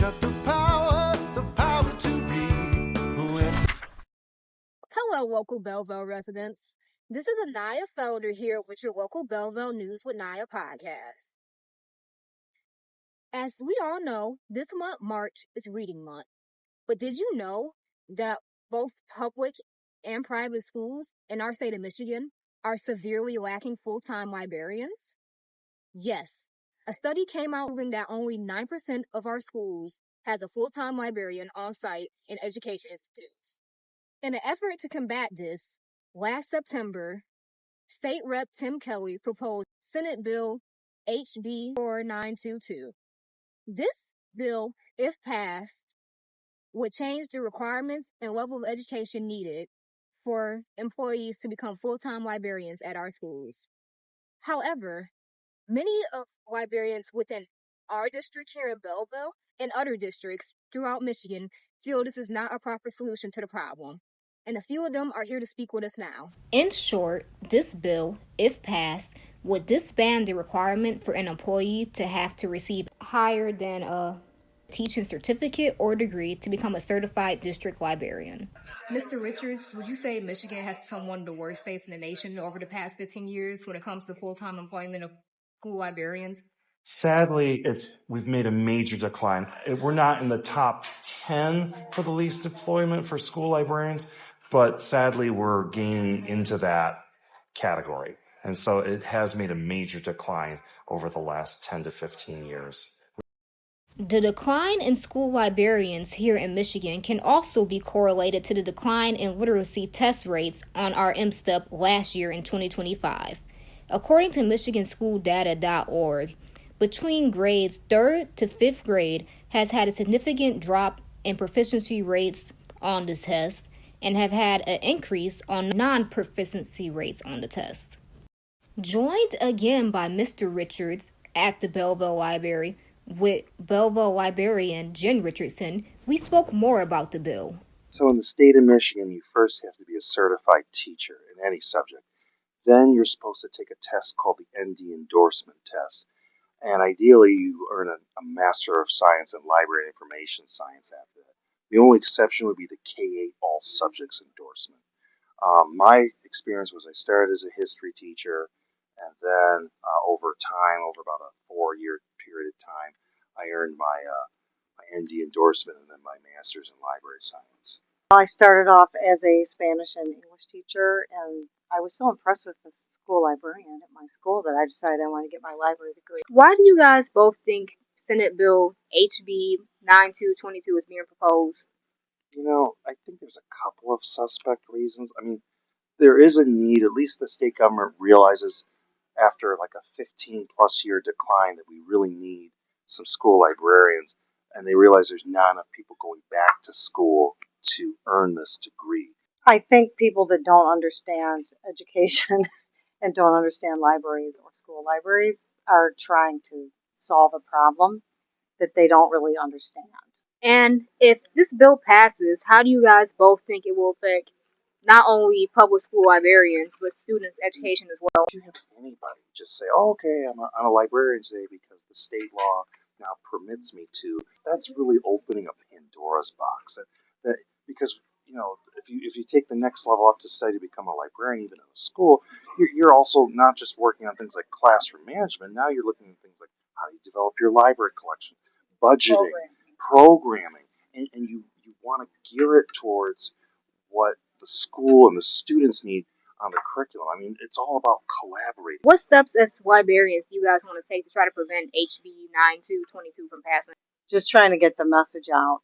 got the power to be who am. Hello, local Belleville residents. This is Anaya Felder here with your local Belleville News with Nia podcast. As we all know, this month, March, is Reading Month. But did you know that both public and private schools in our state of Michigan are severely lacking full-time librarians? Yes, a study came out proving that only 9% of our schools has a full-time librarian on site in education institutes. In an effort to combat this, last September, State Rep Tim Kelly proposed Senate Bill HB4922. This bill, if passed, would change the requirements and level of education needed for employees to become full-time librarians at our schools. However, many of librarians within our district here in Belleville and other districts throughout Michigan feel this is not a proper solution to the problem. And a few of them are here to speak with us now. In short, this bill, if passed, would disband the requirement for an employee to have to receive higher than a teaching certificate or degree to become a certified district librarian. Mr. Richards, would you say Michigan has become one of the worst states in the nation over the past 15 years when it comes to full-time employment of school librarians? Sadly, we've made a major decline. We're not in the top 10 for the least employment for school librarians, but sadly, we're gaining into that category. And so it has made a major decline over the last 10 to 15 years. The decline in school librarians here in Michigan can also be correlated to the decline in literacy test rates on our MSTEP last year in 2025. According to MichiganSchoolData.org, between grades 3rd to 5th grade has had a significant drop in proficiency rates on the test and have had an increase on non-proficiency rates on the test. Joined again by Mr. Richards at the Belleville Library with Belleville librarian Jen Richardson, we spoke more about the bill. So in the state of Michigan, you first have to be a certified teacher in any subject. Then you're supposed to take a test called the ND Endorsement test. And ideally, you earn a Master of Science in Library and Information Science after that. The only exception would be the K-8 All Subjects Endorsement. My experience was I started as a history teacher, and then over time, over about a 4-year period of time, I earned my ND endorsement and then my master's in library science. I started off as a Spanish and English teacher, and I was so impressed with the school librarian at my school that I decided I wanted to get my library degree. Why do you guys both think Senate Bill HB9222 is being proposed? You know, I think there's a couple of suspect reasons. I mean, there is a need, at least the state government realizes after like a 15 plus year decline that we really need some school librarians, and they realize there's not enough people going back to school to earn this degree. I think people that don't understand education and don't understand libraries or school libraries are trying to solve a problem that they don't really understand. And if this bill passes, how do you guys both think it will affect not only public school librarians, but students' education as well? If you have anybody just say, oh, okay, I'm a librarian today because the state law now permits me to, that's really opening a Pandora's box. That because, you know, if you take the next level up to study to become a librarian, even in a school, you're also not just working on things like classroom management. Now you're looking at things like how do you develop your library collection, budgeting, programming, and you want to gear it towards what the school and the students need on the curriculum. I mean, it's all about collaborating. What steps as librarians do you guys want to take to try to prevent HB9222 from passing? Just trying to get the message out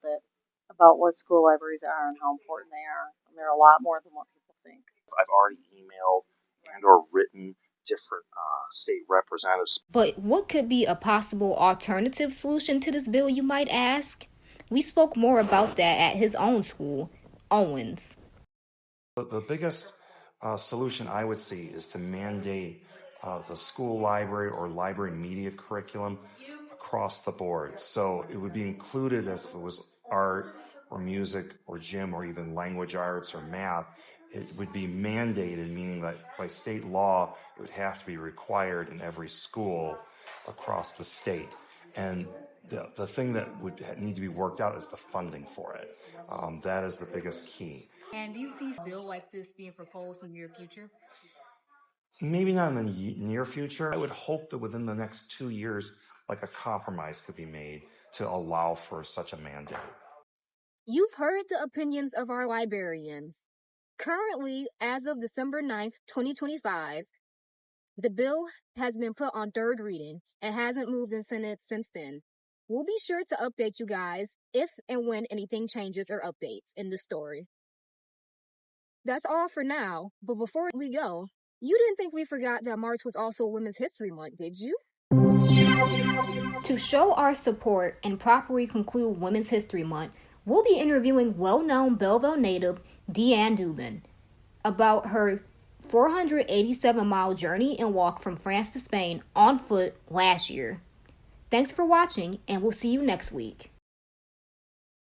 about what school libraries are and how important they are. And they're a lot more than what people think. I've already emailed and or written different state representatives. But what could be a possible alternative solution to this bill, you might ask? We spoke more about that at his own school, Owens. The biggest solution I would see is to mandate the school library or library media curriculum across the board. So it would be included as if it was art or music or gym or even language arts or math. It would be mandated, meaning that by state law, it would have to be required in every school across the state. And the thing that would need to be worked out is the funding for it. That is the biggest key. And do you see a bill like this being proposed in the near future? Maybe not in the near future. I would hope that within the next 2 years, like a compromise could be made to allow for such a mandate. You've heard the opinions of our librarians. Currently, as of December 9th, 2025, the bill has been put on third reading and hasn't moved in Senate since then. We'll be sure to update you guys if and when anything changes or updates in the story. That's all for now, but before we go, you didn't think we forgot that March was also Women's History Month, did you? To show our support and properly conclude Women's History Month, we'll be interviewing well-known Belleville native Deanne Dubin about her 487-mile journey and walk from France to Spain on foot last year. Thanks for watching, and we'll see you next week.